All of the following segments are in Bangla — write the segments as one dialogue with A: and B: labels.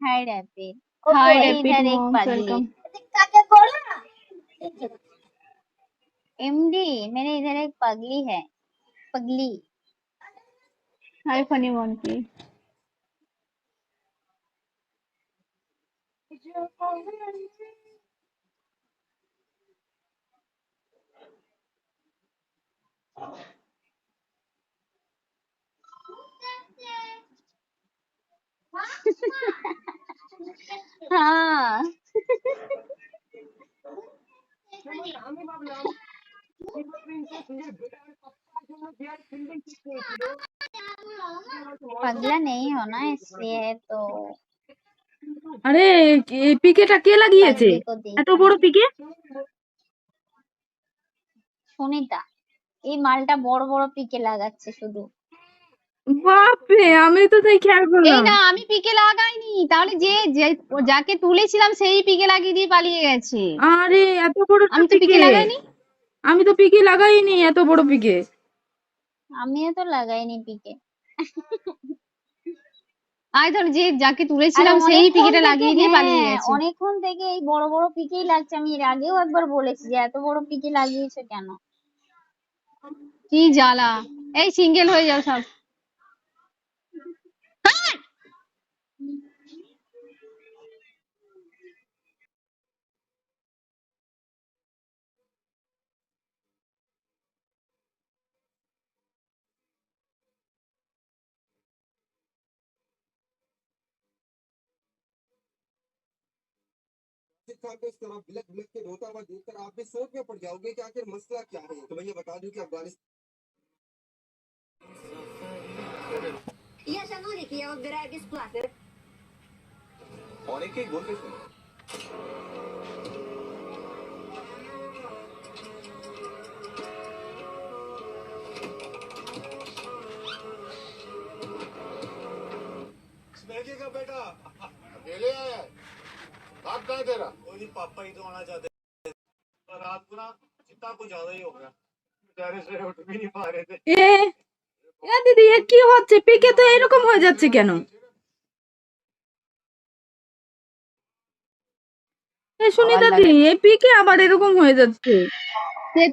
A: हाय रैपिड।
B: हाय
A: अरे
B: रैपिड
A: इधर एक
B: मॉम्स,
A: पगली।
B: वेलकम।
A: एमडी मेरे इधर एक पगली है। पगली।
B: हाय फनी मोंकी।
A: हाँ। पगला नहीं हो ना इसलिए तो
C: আরে এই পিকেটা কে লাগিয়েছে?
A: पगली को
C: এত
A: देखा
C: বড়
A: नहीं।
C: পিকে?
A: সুনিতা এই মালটা বড় বড় পিকে লাগাচ্ছে শুধু।
C: বাপরে, আমি তো তাই খেয়াল
B: এই
C: করলাম।
B: না, আমি পিকে লাগাইনি, তাহলে যাকে তুলেছিলাম সেই পিকে লাগিয়ে দিয়ে পালিয়ে গেছে।
C: আরে এত বড়
B: আমি তো পিকে
C: পিকে!
B: লাগাইনি।
C: আমি তো পিকে লাগাইনি, এত বড় পিকে।
A: আমিও তো লাগাইনি পিকে।
B: আয় ধর, যাকে
A: আরে
B: তুলেছিলাম সেই
A: অনেকক্ষণ
B: পিকেটা
A: থেকে,
B: লাগিয়ে দিয়ে পালিয়ে
A: হ্যাঁ
B: গেছে।
A: অনেকক্ষণ থেকে এই বড় বড় পিকেই লাগছে। আমি এর আগেও একবার বলেছি যে এত বড় পিকে লাগিয়েছে কেন।
B: কি জ্বালা! এই সিঙ্গেল হয়ে যাও সব।
D: खान को इस तरह बिलख बिलख के रोता हुआ देखकर आप भी सोच में पड़ जाओगे कि आखिर मसला क्या है। तो मैं ये बता दूं कि अफगानिस्तान
E: Я же нолик, я выбираю бесплатно.
D: অনেকেই বলতেছেন
F: स्नेही का बेटा अकेले आया है। बाप कहाँ तेरा? कोई नहीं, पापा ही तो आना चाहते थे। पर रात को ना चिंता कुछ ज्यादा ही हो गया, बेचारे से उठ भी नहीं पा रहे थे।
C: এ এ দিদি, এ কি হচ্ছে? পিকে তো এরকম হয়ে যাচ্ছে কেন? সুনিতা দি, এই পিকে আবার এরকম হয়ে যাচ্ছে।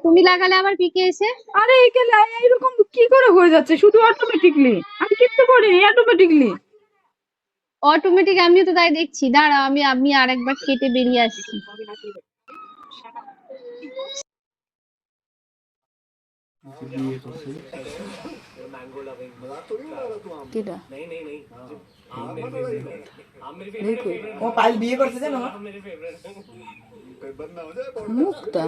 B: তুমি লাগালে আবার পিকে এসে।
C: আরে একে এরকম কি করে হয়ে যাচ্ছে? শুধু অটোমেটিকলি, আমি কিচ্ছু করিনি, অটোমেটিকলি।
B: অটোমেটিক, আমিও তো তাই দেখছি। দাঁড়া, আমি আরেকবার কেটে বেরিয়ে আসছি।
G: ও পাইল বিয়ে করছে জানো?
F: बंदा हो जाए
C: মুখটা